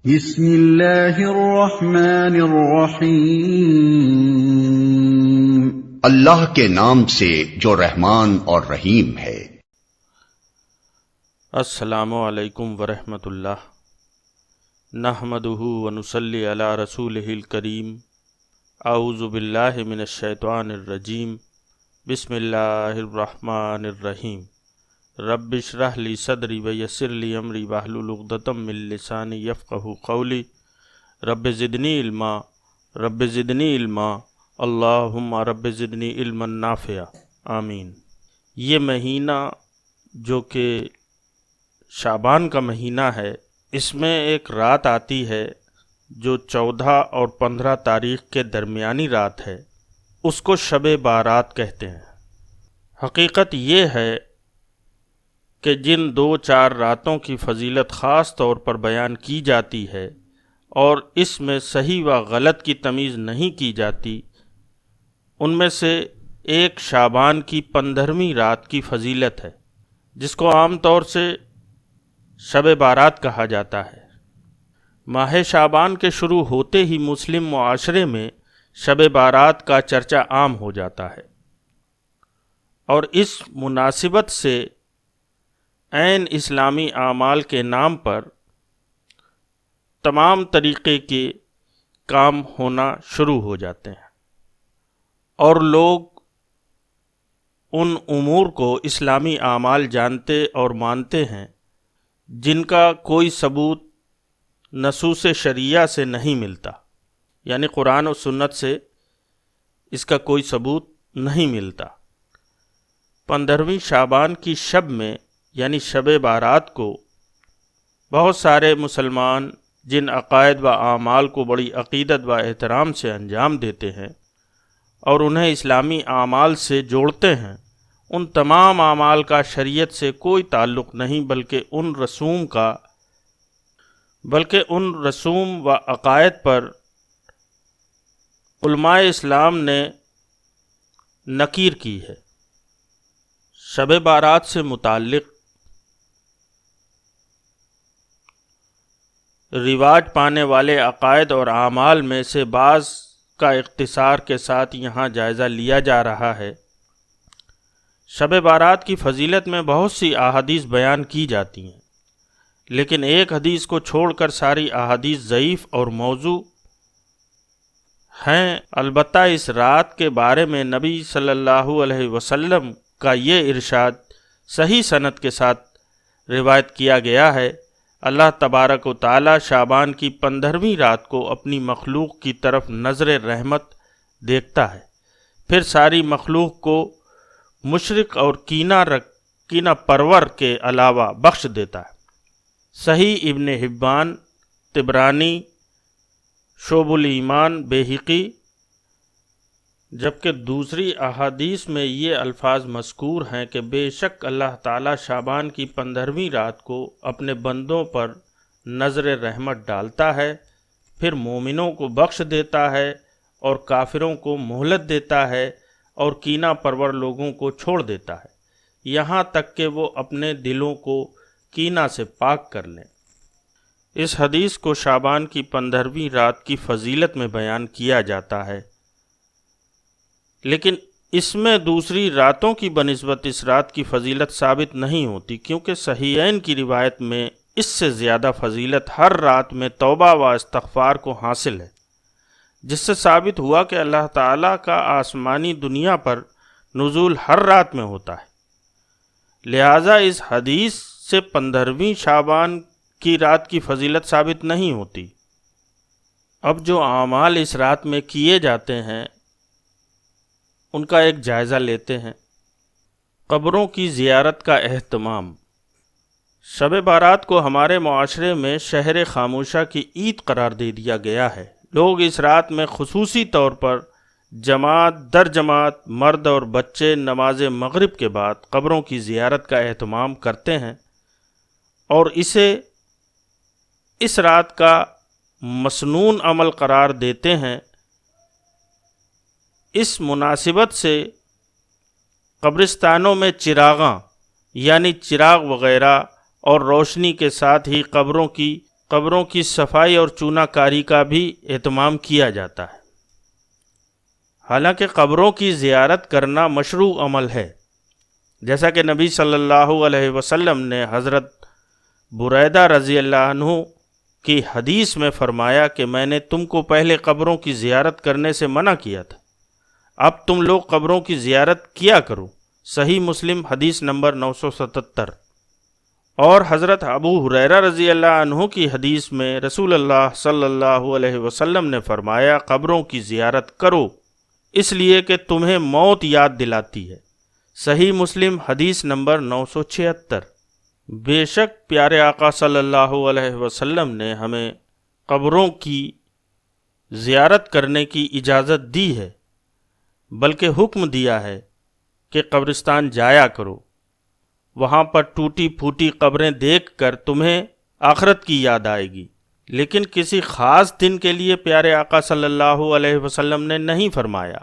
بسم اللہ الرحمن الرحیم۔ اللہ کے نام سے جو رحمان اور رحیم ہے۔ السلام علیکم ورحمۃ اللہ، نحمدہ ونصلی علی رسولہ الکریم۔ اعوذ باللہ من الشیطان الرجیم، بسم اللہ الرحمن الرحیم۔ رب اشرح لی صدری ویسر لی امری واحلل عقدۃ من لسانی یفقہوا قولی۔ رب زدنی علما، رب زدنی علما، اللہم رب زدنی علما نافعا، آمین۔ یہ مہینہ جو کہ شعبان کا مہینہ ہے، اس میں ایک رات آتی ہے جو 14 اور 15 تاریخ کے درمیانی رات ہے، اس کو شب بارات کہتے ہیں۔ حقیقت یہ ہے کہ جن 2-4 راتوں کی فضیلت خاص طور پر بیان کی جاتی ہے اور اس میں صحیح و غلط کی تمیز نہیں کی جاتی، ان میں سے ایک شعبان کی 15ویں رات کی فضیلت ہے، جس کو عام طور سے شب بارات کہا جاتا ہے۔ ماہ شعبان کے شروع ہوتے ہی مسلم معاشرے میں شب بارات کا چرچا عام ہو جاتا ہے، اور اس مناسبت سے عین اسلامی اعمال کے نام پر تمام طریقے کے کام ہونا شروع ہو جاتے ہیں، اور لوگ ان امور کو اسلامی اعمال جانتے اور مانتے ہیں جن کا کوئی ثبوت نصوص شرعیہ سے نہیں ملتا، یعنی قرآن و سنت سے اس کا کوئی ثبوت نہیں ملتا۔ 15ویں شعبان کی شب میں یعنی شب بارات کو بہت سارے مسلمان جن عقائد و اعمال کو بڑی عقیدت و احترام سے انجام دیتے ہیں اور انہیں اسلامی اعمال سے جوڑتے ہیں، ان تمام اعمال کا شریعت سے کوئی تعلق نہیں، بلکہ ان رسوم و عقائد پر علماء اسلام نے نکیر کی ہے۔ شب بارات سے متعلق رواج پانے والے عقائد اور اعمال میں سے بعض کا اختصار کے ساتھ یہاں جائزہ لیا جا رہا ہے۔ شب بارات کی فضیلت میں بہت سی احادیث بیان کی جاتی ہیں، لیکن ایک حدیث کو چھوڑ کر ساری احادیث ضعیف اور موضوع ہیں۔ البتہ اس رات کے بارے میں نبی صلی اللہ علیہ وسلم کا یہ ارشاد صحیح سند کے ساتھ روایت کیا گیا ہے، اللہ تبارک و تعالی شعبان کی 15ویں رات کو اپنی مخلوق کی طرف نظر رحمت دیکھتا ہے، پھر ساری مخلوق کو مشرق اور کینہ پرور کے علاوہ بخش دیتا ہے۔ صحیح ابن حبان، طبرانی، شعب الایمان، بیہقی، جبکہ دوسری احادیث میں یہ الفاظ مذکور ہیں کہ بے شک اللہ تعالیٰ شعبان کی 15ویں رات کو اپنے بندوں پر نظر رحمت ڈالتا ہے، پھر مومنوں کو بخش دیتا ہے اور کافروں کو مہلت دیتا ہے اور کینہ پرور لوگوں کو چھوڑ دیتا ہے، یہاں تک کہ وہ اپنے دلوں کو کینہ سے پاک کر لیں۔ اس حدیث کو شعبان کی 15ویں رات کی فضیلت میں بیان کیا جاتا ہے، لیکن اس میں دوسری راتوں کی بنسبت اس رات کی فضیلت ثابت نہیں ہوتی، کیونکہ صحیحین کی روایت میں اس سے زیادہ فضیلت ہر رات میں توبہ و استغفار کو حاصل ہے، جس سے ثابت ہوا کہ اللہ تعالیٰ کا آسمانی دنیا پر نزول ہر رات میں ہوتا ہے، لہٰذا اس حدیث سے 15ویں شعبان کی رات کی فضیلت ثابت نہیں ہوتی۔ اب جو اعمال اس رات میں کیے جاتے ہیں ان کا ایک جائزہ لیتے ہیں۔ قبروں کی زیارت کا اہتمام۔ شب بارات کو ہمارے معاشرے میں شہر خاموشہ کی عید قرار دے دیا گیا ہے۔ لوگ اس رات میں خصوصی طور پر جماعت در جماعت مرد اور بچے نماز مغرب کے بعد قبروں کی زیارت کا اہتمام کرتے ہیں اور اسے اس رات کا مسنون عمل قرار دیتے ہیں۔ اس مناسبت سے قبرستانوں میں چراغاں یعنی چراغ وغیرہ اور روشنی کے ساتھ ہی قبروں کی قبروں کی صفائی اور چونا کاری کا بھی اہتمام کیا جاتا ہے۔ حالانکہ قبروں کی زیارت کرنا مشروع عمل ہے، جیسا کہ نبی صلی اللہ علیہ وسلم نے حضرت بریدہ رضی اللہ عنہ کی حدیث میں فرمایا کہ میں نے تم کو پہلے قبروں کی زیارت کرنے سے منع کیا تھا، اب تم لوگ قبروں کی زیارت کیا کرو۔ صحیح مسلم حدیث نمبر 977۔ اور حضرت ابو ہریرہ رضی اللہ عنہ کی حدیث میں رسول اللہ صلی اللہ علیہ وسلم نے فرمایا قبروں کی زیارت کرو اس لیے کہ تمہیں موت یاد دلاتی ہے۔ صحیح مسلم حدیث نمبر 976۔ بے شک پیارے آقا صلی اللہ علیہ وسلم نے ہمیں قبروں کی زیارت کرنے کی اجازت دی ہے، بلکہ حکم دیا ہے کہ قبرستان جایا کرو، وہاں پر ٹوٹی پھوٹی قبریں دیکھ کر تمہیں آخرت کی یاد آئے گی، لیکن کسی خاص دن کے لیے پیارے آقا صلی اللہ علیہ وسلم نے نہیں فرمایا،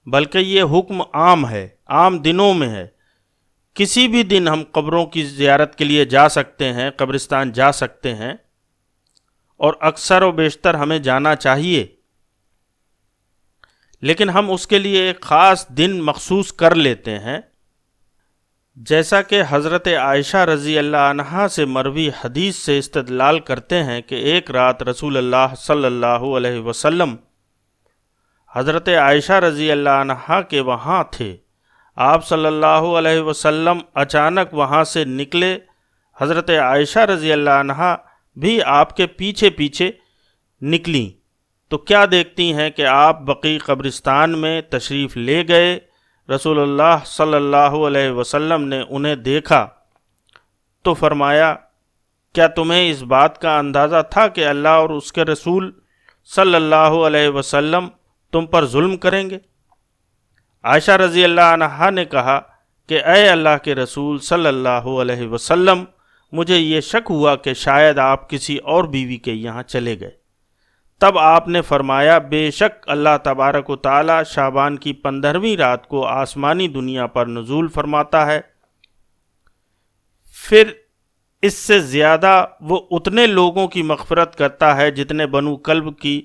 بلکہ یہ حکم عام ہے، عام دنوں میں ہے۔ کسی بھی دن ہم قبروں کی زیارت کے لیے جا سکتے ہیں، قبرستان جا سکتے ہیں، اور اکثر و بیشتر ہمیں جانا چاہیے، لیکن ہم اس کے لیے ایک خاص دن مخصوص کر لیتے ہیں، جیسا کہ حضرت عائشہ رضی اللہ عنہا سے مروی حدیث سے استدلال کرتے ہیں کہ ایک رات رسول اللہ صلی اللہ علیہ وسلم حضرت عائشہ رضی اللہ عنہا کے وہاں تھے۔ آپ صلی اللہ علیہ وسلم اچانک وہاں سے نکلے، حضرت عائشہ رضی اللہ عنہا بھی آپ کے پیچھے پیچھے نکلیں تو کیا دیکھتی ہیں کہ آپ بقیع قبرستان میں تشریف لے گئے۔ رسول اللہ صلی اللہ علیہ وسلم نے انہیں دیکھا تو فرمایا کیا تمہیں اس بات کا اندازہ تھا کہ اللہ اور اس کے رسول صلی اللہ علیہ وسلم تم پر ظلم کریں گے؟ عائشہ رضی اللہ عنہا نے کہا کہ اے اللہ کے رسول صلی اللہ علیہ وسلم، مجھے یہ شک ہوا کہ شاید آپ کسی اور بیوی کے یہاں چلے گئے۔ تب آپ نے فرمایا بے شک اللہ تبارک و تعالی شعبان کی 15ویں رات کو آسمانی دنیا پر نزول فرماتا ہے، پھر اس سے زیادہ وہ اتنے لوگوں کی مغفرت کرتا ہے جتنے بنو کلب کی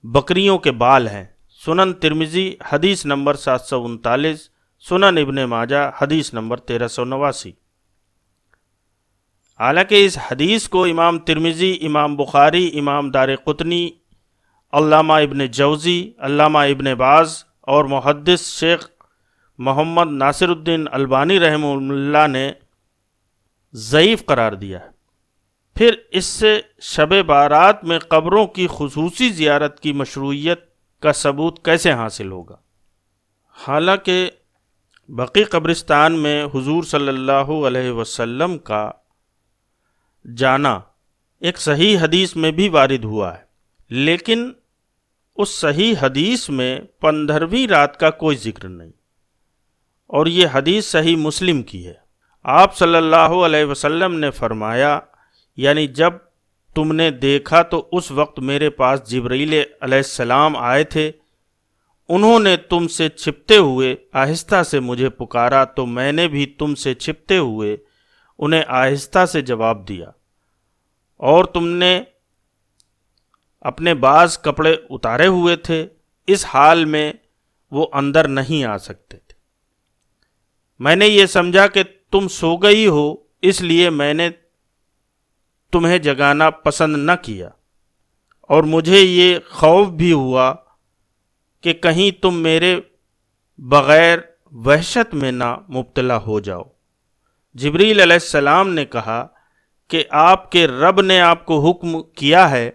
بکریوں کے بال ہیں۔ سنن ترمذی حدیث نمبر 739، سنن ابن ماجہ حدیث نمبر 1389۔ حالانکہ اس حدیث کو امام ترمذی، امام بخاری، امام دارقطنی، علامہ ابن جوزی، علامہ ابن باز اور محدث شیخ محمد ناصر الدین البانی رحمہ اللہ نے ضعیف قرار دیا ہے۔ پھر اس سے شب بارات میں قبروں کی خصوصی زیارت کی مشروعیت کا ثبوت کیسے حاصل ہوگا؟ حالانکہ بقیع قبرستان میں حضور صلی اللہ علیہ وسلم کا جانا ایک صحیح حدیث میں بھی وارد ہوا ہے، لیکن اس صحیح حدیث میں 15ویں رات کا کوئی ذکر نہیں، اور یہ حدیث صحیح مسلم کی ہے۔ آپ صلی اللہ علیہ وسلم نے فرمایا یعنی جب تم نے دیکھا تو اس وقت میرے پاس جبرائیل علیہ السلام آئے تھے، انہوں نے تم سے چھپتے ہوئے آہستہ سے مجھے پکارا تو میں نے بھی تم سے چھپتے ہوئے انہیں آہستہ سے جواب دیا، اور تم نے اپنے بعض کپڑے اتارے ہوئے تھے، اس حال میں وہ اندر نہیں آ سکتے تھے۔ میں نے یہ سمجھا کہ تم سو گئی ہو، اس لیے میں نے تمہیں جگانا پسند نہ کیا، اور مجھے یہ خوف بھی ہوا کہ کہیں تم میرے بغیر وحشت میں نہ مبتلا ہو جاؤ۔ جبریل علیہ السلام نے کہا کہ آپ کے رب نے آپ کو حکم کیا ہے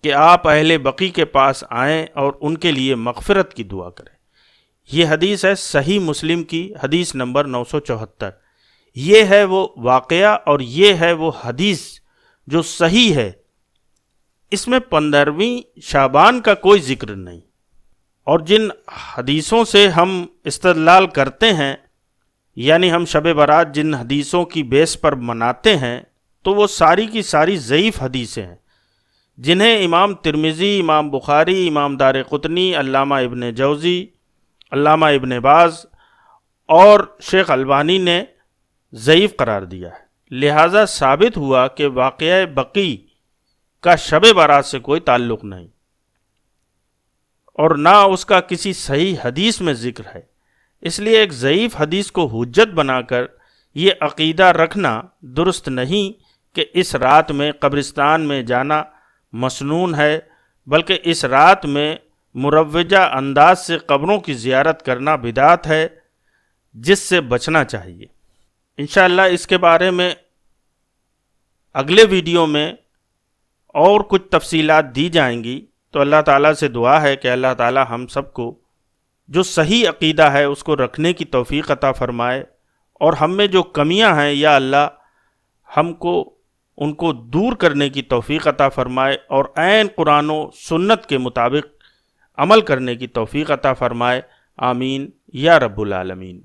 کہ آپ اہل بقیع کے پاس آئیں اور ان کے لیے مغفرت کی دعا کریں۔ یہ حدیث ہے صحیح مسلم کی حدیث نمبر 974۔ یہ ہے وہ واقعہ اور یہ ہے وہ حدیث جو صحیح ہے، اس میں 15ویں شعبان کا کوئی ذکر نہیں، اور جن حدیثوں سے ہم استدلال کرتے ہیں، یعنی ہم شب برات جن حدیثوں کی بیس پر مناتے ہیں، تو وہ ساری کی ساری ضعیف حدیثیں ہیں، جنہیں امام ترمذی، امام بخاری، امام دارقطنی، علامہ ابن جوزی، علامہ ابن باز اور شیخ البانی نے ضعیف قرار دیا ہے۔ لہٰذا ثابت ہوا کہ واقعہ بقیع کا شب برات سے کوئی تعلق نہیں، اور نہ اس کا کسی صحیح حدیث میں ذکر ہے۔ اس لیے ایک ضعیف حدیث کو حجت بنا کر یہ عقیدہ رکھنا درست نہیں کہ اس رات میں قبرستان میں جانا مسنون ہے، بلکہ اس رات میں مروجہ انداز سے قبروں کی زیارت کرنا بدعت ہے، جس سے بچنا چاہیے۔ انشاءاللہ اس کے بارے میں اگلے ویڈیو میں اور کچھ تفصیلات دی جائیں گی، تو اللہ تعالیٰ سے دعا ہے کہ اللہ تعالیٰ ہم سب کو جو صحیح عقیدہ ہے اس کو رکھنے کی توفیق عطا فرمائے، اور ہم میں جو کمیاں ہیں یا اللہ ہم کو ان کو دور کرنے کی توفیق عطا فرمائے، اور عین قرآن و سنت کے مطابق عمل کرنے کی توفیق عطا فرمائے۔ آمین یا رب العالمین۔